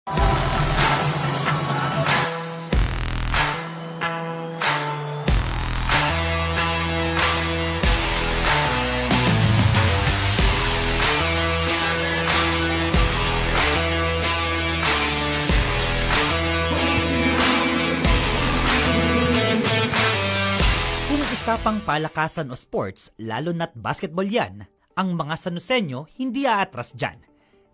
Usapang palakasan o sports, lalo na't basketball yan, ang mga Sanusenyo hindi aatras dyan.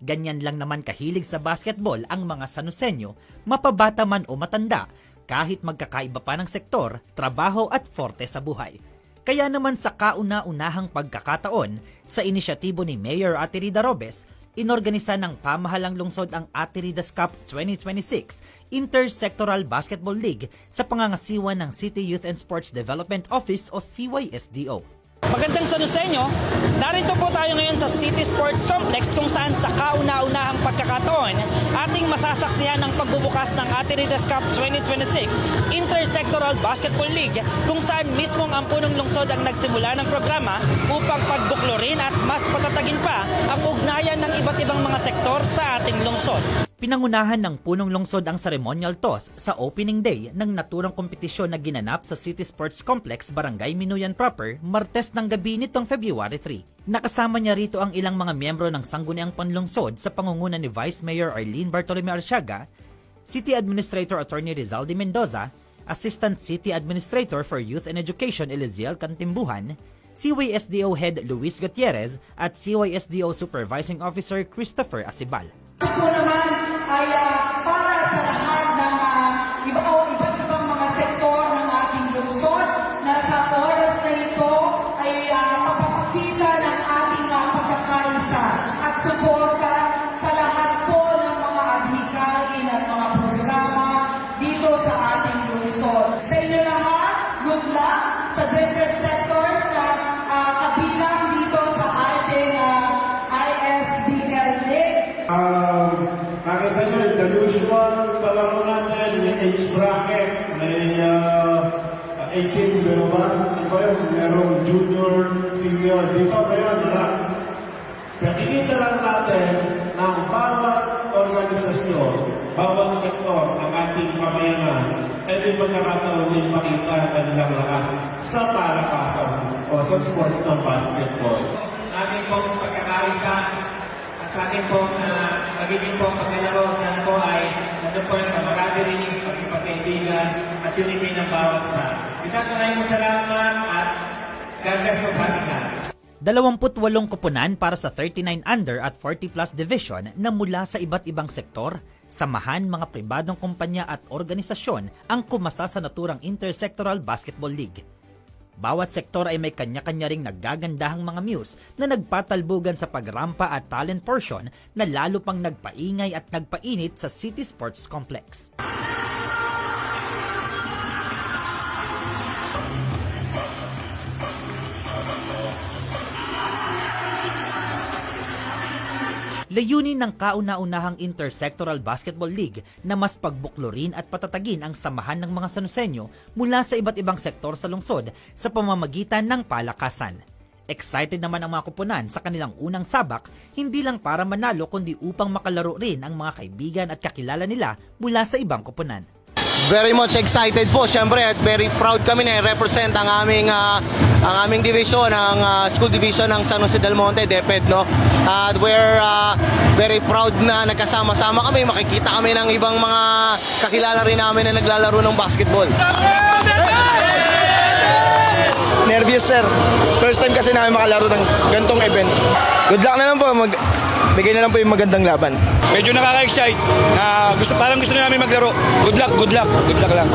Ganyan lang naman kahilig sa basketball ang mga Sanusenyo, mapabata man o matanda, kahit magkakaiba pa ng sektor, trabaho at forte sa buhay. Kaya naman sa kauna-unahang pagkakataon, sa inisyatibo ni Mayor Atirida Robes, inorganisa ng pamahalang lungsod ang Atiridas Cup 2026 Intersectoral Basketball League sa pangangasiwa ng City Youth and Sports Development Office o CYSDO. Magandang Sanusenyo, narito po tayo ngayon sa City Sports Complex kung saan sa kauna-unahang pagkakataon ating masasaksihan ang pagbubukas ng Atiridas Cup 2026 Intersectoral Basketball League kung saan mismong ang punong lungsod ang nagsimula ng programa upang pagbuklurin at mas patatagin pa ang ugnayan ng iba't ibang mga sektor sa ating lungsod. Pinangunahan ng punong lungsod ang ceremonial toss sa opening day ng naturang kompetisyon na ginanap sa City Sports Complex, Barangay Minuyan Proper, Martes ng gabi nitong February 3. Nakasama niya rito ang ilang mga miyembro ng sangguniang panlungsod sa pangunguna ni Vice Mayor Arlene Bartolome Arsiaga, City Administrator Attorney Rizaldi Mendoza, Assistant City Administrator for Youth and Education Eliziel Cantimbuhan, CYSDO Head Luis Gutierrez at CYSDO Supervising Officer Christopher Asibal. Ito naman ay para sa lahat ng iba't ibang mga sektor ng ating lungsod na sa oras na ito ay papapakita ng ating pagkakaisa at suporta sa lahat po ng mga adhikain at mga programa dito sa ating lungsod. Sa inyo lahat, good luck sa different sectors na kabilang dito sa ating ISBL League. Nakita nyo, the usual palaro natin, may age bracket, may 18, meron ba? Ito yun, merong junior, senior, dito ngayon, harap. Nakikita lang natin ng bawat organisasyon, bawat sektor ng ating pamayanan, ay may pagkakataon din makita ang kanilang lakas sa palakasan o sa sports ng basketball. Ating pong pagkakaisa at sa ating pong magiging pong pagkalaro saan po ay nandun po yung kamaradiring, pagkipagkaibigan at unity ng bawat sa. Maraming po salamat at God bless po sa ating lahat. 28 kuponan para sa 39 under at 40 plus division na mula sa iba't ibang sektor, samahan, mga pribadong kumpanya at organisasyon ang kumasa sa naturang Intersectoral Basketball League. Bawat sektor ay may kanya-kanya ring naggagandahang mga muse na nagpatalbugan sa pagrampa at talent portion na lalo pang nagpaingay at nagpainit sa City Sports Complex. Layunin ng kauna-unahang Intersectoral Basketball League na mas pagbuklurin at patatagin ang samahan ng mga Sanusenyo mula sa iba't ibang sektor sa lungsod sa pamamagitan ng palakasan. Excited naman ang mga kupunan sa kanilang unang sabak, hindi lang para manalo kundi upang makalaro rin ang mga kaibigan at kakilala nila mula sa ibang kupunan. Very much excited po, syempre, at very proud kami na i-represent ang aming division, ang school division ng San Jose del Monte, DepEd, no? At we're very proud na nagkasama-sama kami, makikita kami ng ibang mga kakilala rin namin na naglalaro ng basketball. Nervous, sir. First time kasi namin makalaro ng gantong event. Good luck na lang po, bigay na lang po yung magandang laban. Medyo nakaka-excite na parang gusto na namin maglaro. Good luck lang.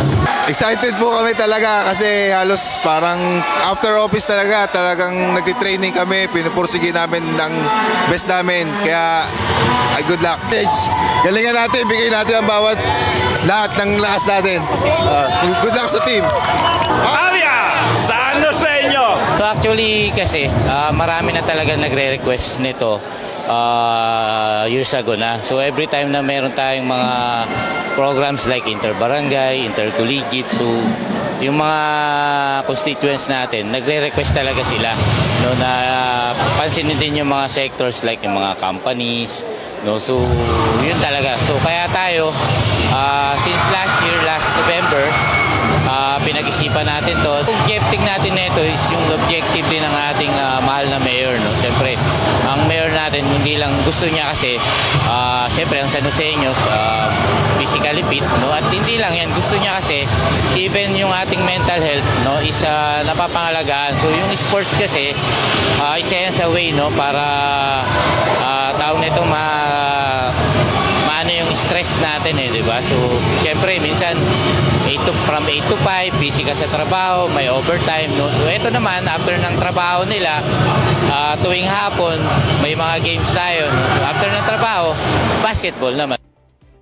Excited po kami talaga kasi halos parang after office talagang nagtitraining kami, pinupursige namin ng best namin. Kaya good luck. Galingan natin, bigay natin ang bawat lahat ng lakas natin. Good luck sa team. Alia! San Joseño! So actually kasi marami na talaga nagre-request nito years ago na. So every time na meron tayong mga programs like interbarangay, intercollegiate, so yung mga constituents natin, nagre-request talaga sila, no, na pansinin din yung mga sectors like yung mga companies, No? So, yun talaga. So, kaya tayo, since last year, last November, pinag-isipan natin to. Objective natin nito is yung objective din ng ating mahal na mayor. No? Siyempre, ang mayor natin, hindi lang gusto niya kasi, siyempre, ang San Joseños, physically fit. No? At hindi lang yan, gusto niya kasi, even yung ating mental health, no, is napapangalagaan. So, yung sports kasi, isa yan sa way, no, para tawag nito maano yung stress natin di ba? So, syempre minsan from 8 to 5, busy ka sa trabaho, may overtime, no? So, ito naman after ng trabaho nila, tuwing hapon may mga games tayo, no? So, after ng trabaho, basketball naman.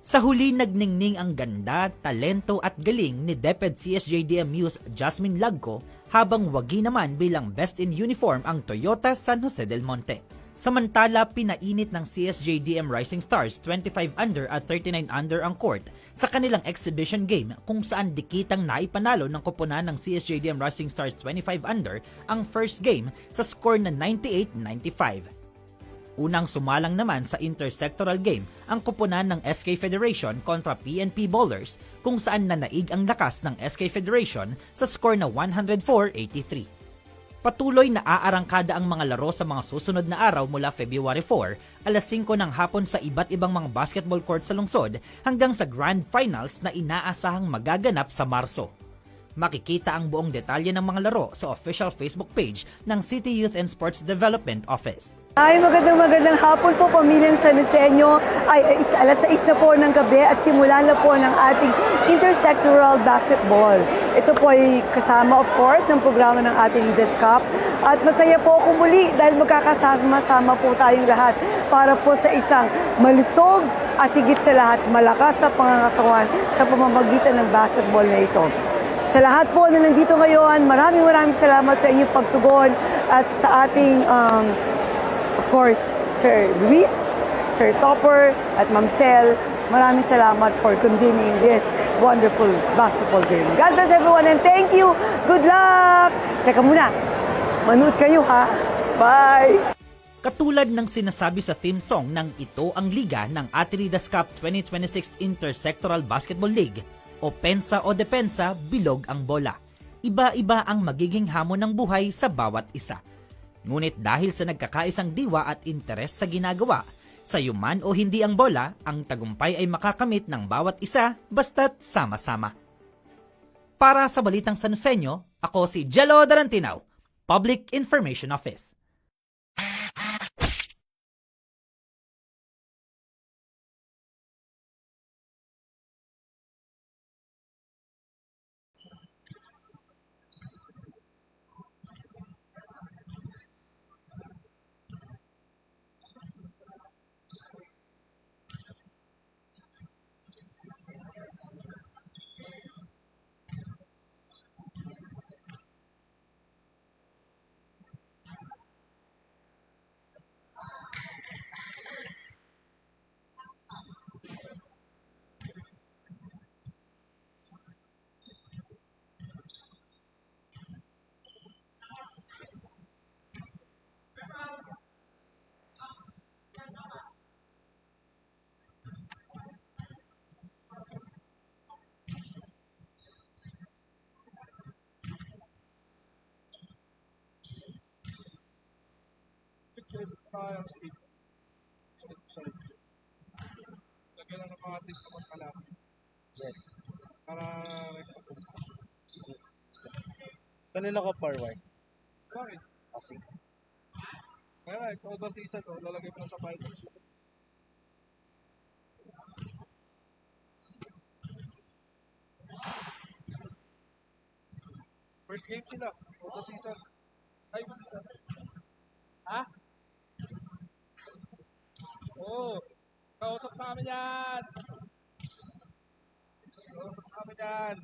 Sa huli, nagningning ang ganda, talento at galing ni DepEd CSJDM Muse Jasmine Lagco habang wagi naman bilang Best in Uniform ang Toyota San Jose del Monte. Samantala, pinainit ng CSJDM Rising Stars 25 under at 39 under ang court sa kanilang exhibition game kung saan dikitang naipanalo ng koponan ng CSJDM Rising Stars 25 under ang first game sa score na 98-95. Unang sumalang naman sa intersectoral game ang koponan ng SK Federation kontra PNP Bowlers kung saan nanaig ang lakas ng SK Federation sa score na 104-83. Patuloy na aarangkada ang mga laro sa mga susunod na araw mula February 4, alas 5 ng hapon sa iba't ibang mga basketball court sa lungsod hanggang sa Grand Finals na inaasahang magaganap sa Marso. Makikita ang buong detalye ng mga laro sa official Facebook page ng City Youth and Sports Development Office. Ay, magandang hapon po, pamilyang San Joseño. It's alas 6 na po ng gabi at simulan na po ng ating intersectoral basketball. Ito po ay kasama, of course, ng programa ng ating Leaders Cup. At masaya po ako muli dahil magkakasama-sama po tayong lahat para po sa isang malusog at higit sa lahat malakas sa pangangatawan sa pamamagitan ng basketball na ito. Sa lahat po na nandito ngayon, maraming salamat sa inyong pagtugon at sa ating of course, Sir Luis, Sir Topper, at Ma'am Sel, maraming salamat for convening this wonderful basketball game. God bless everyone and thank you. Good luck! Teka muna, manood kayo ha. Bye! Katulad ng sinasabi sa theme song ng Ito ang Liga ng Atridas Cup 2026 Intersectoral Basketball League, o pensa o depensa, bilog ang bola. Iba-iba ang magiging hamon ng buhay sa bawat isa. Ngunit dahil sa nagkakaisang diwa at interes sa ginagawa, sayo man o hindi ang bola, ang tagumpay ay makakamit ng bawat isa basta't sama-sama. Para sa Balitang San Joseño, ako si Jello Darantinao, Public Information Office. Lagyan lang ng mga tip na magkalapit. Yes. Para repasan. Sige. Kanina ko forward. Sa akin? Sige. Kaya ito ba si isa to, lalagay mo na sa fighters. First game sila. Todo season. Ay, season. Ha? Oo. Kausap namin yan. Kausap namin yan.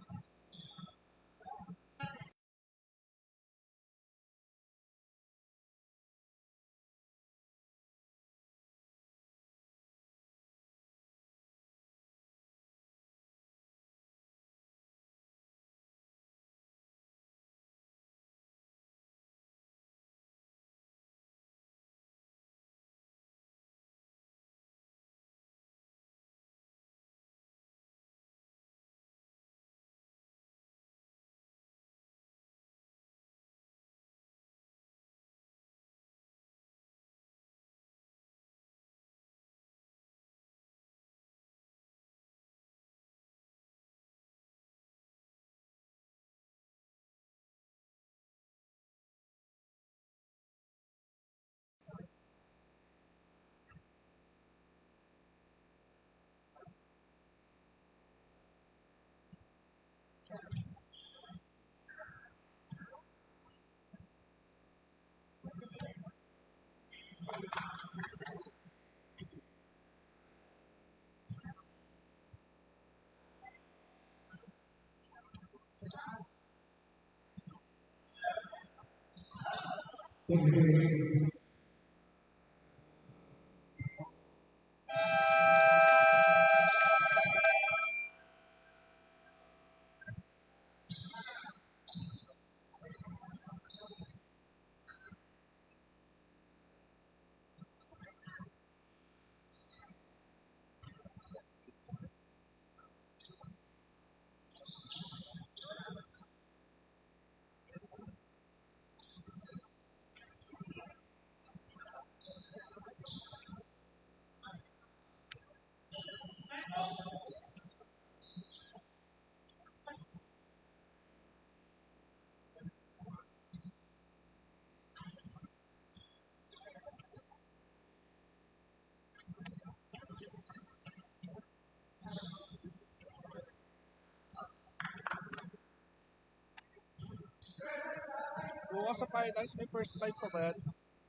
Bukas sa finals, may first fight pa ba yan?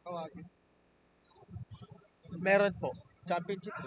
Tawagin. Meron po. Championship.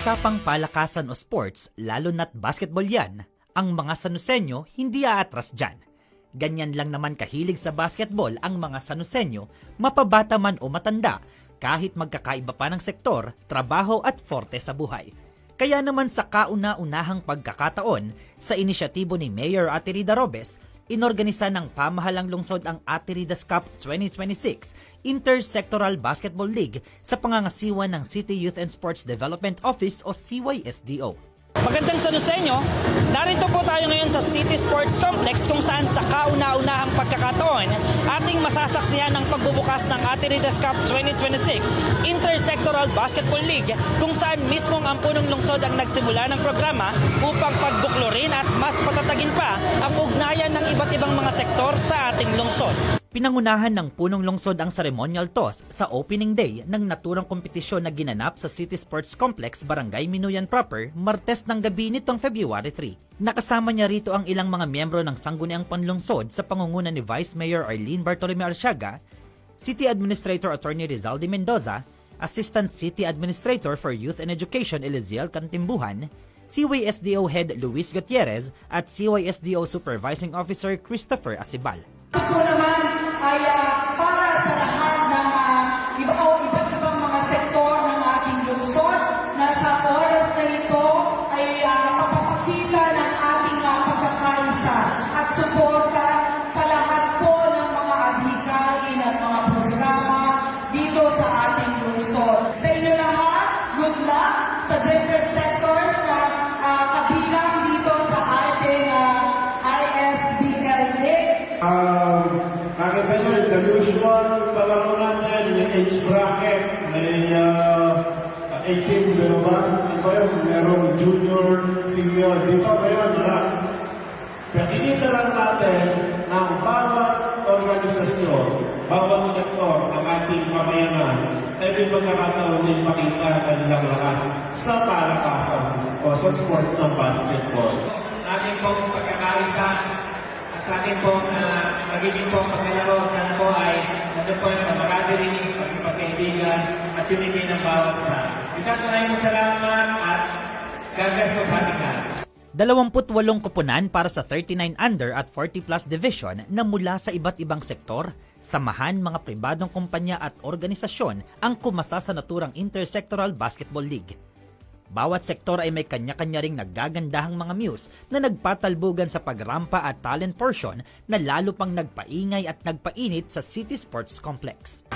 Usapang palakasan o sports, lalo na't basketball yan, ang mga Sanusenyo hindi aatras dyan. Ganyan lang naman kahilig sa basketball ang mga Sanusenyo, mapabata man o matanda, kahit magkakaiba pa ng sektor, trabaho at forte sa buhay. Kaya naman sa kauna-unahang pagkakataon, sa inisyatibo ni Mayor Ate Rida Robes, inorganisa ng pamahalang lungsod ang Ate Rida's Cup 2026 Intersectoral Basketball League sa pangangasiwa ng City Youth and Sports Development Office o CYSDO. Magandang Sanusenyo, narito po tayo ngayon sa City Sports Complex kung saan sa kauna-unahang pagkakataon ating masasaksihan ang pagbubukas ng Ate Rida's Cup 2026 Intersectoral Basketball League kung saan mismong ang punong lungsod ang nagsimula ng programa upang pagbuklorin at mas patatagin pa ang ugnayan ng iba't ibang mga sektor sa ating lungsod. Pinangunahan ng punong lungsod ang ceremonial toss sa opening day ng naturang kompetisyon na ginanap sa City Sports Complex, Barangay Minuyan Proper, Martes ng gabi nitong February 3. Nakasama niya rito ang ilang mga miyembro ng Sangguniang Panlungsod sa pangunguna ni Vice Mayor Arlene Bartolome Arsiaga, City Administrator Attorney Rizaldi Mendoza, Assistant City Administrator for Youth and Education Eliziel Cantimbuhan, CYSDO Head Luis Gutierrez at CYSDO Supervising Officer Christopher Asibal. Ito po naman ay para sa lahat ng iba't ibang mga sektor ng ating lungsod na sa oras na ito ay papapakita ng ating pagkakaisa at suporta sa lahat po ng mga adhikain at mga programa dito sa ating lungsod. Sa inyo lahat, good luck sa different sectors na kabilang dito sa ating ISBL League. Nakita nyo, the usual palaro natin, yung age bracket, may 18 below. Ito yun, merong junior, senior. Dito ngayon, marami. Pakikita lang natin ng bawat organisasyon, bawat sektor ng ating pamayanan ay may pagkakataon din pakita kanilang lakas sa palakasan o sa sports ng basketball. Ating pong pagkakaisa at sa ating pong magiging pong pagkalaro, sana po ay nandun po yung camaraderie, pagkakaibigan at unity ng bawat sa. Ito po na yung salamat at God bless po sa ating lahat. 28 koponan para sa 39 under at 40 plus division na mula sa iba't ibang sektor, samahan, mga pribadong kumpanya at organisasyon ang kumasa sa naturang Intersectoral Basketball League. Bawat sektor ay may kanya-kanya ring naggagandahang mga muse na nagpatalbugan sa pagrampa at talent portion na lalo pang nagpaingay at nagpainit sa City Sports Complex.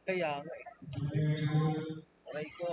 Kaya nga eh. Aray ko.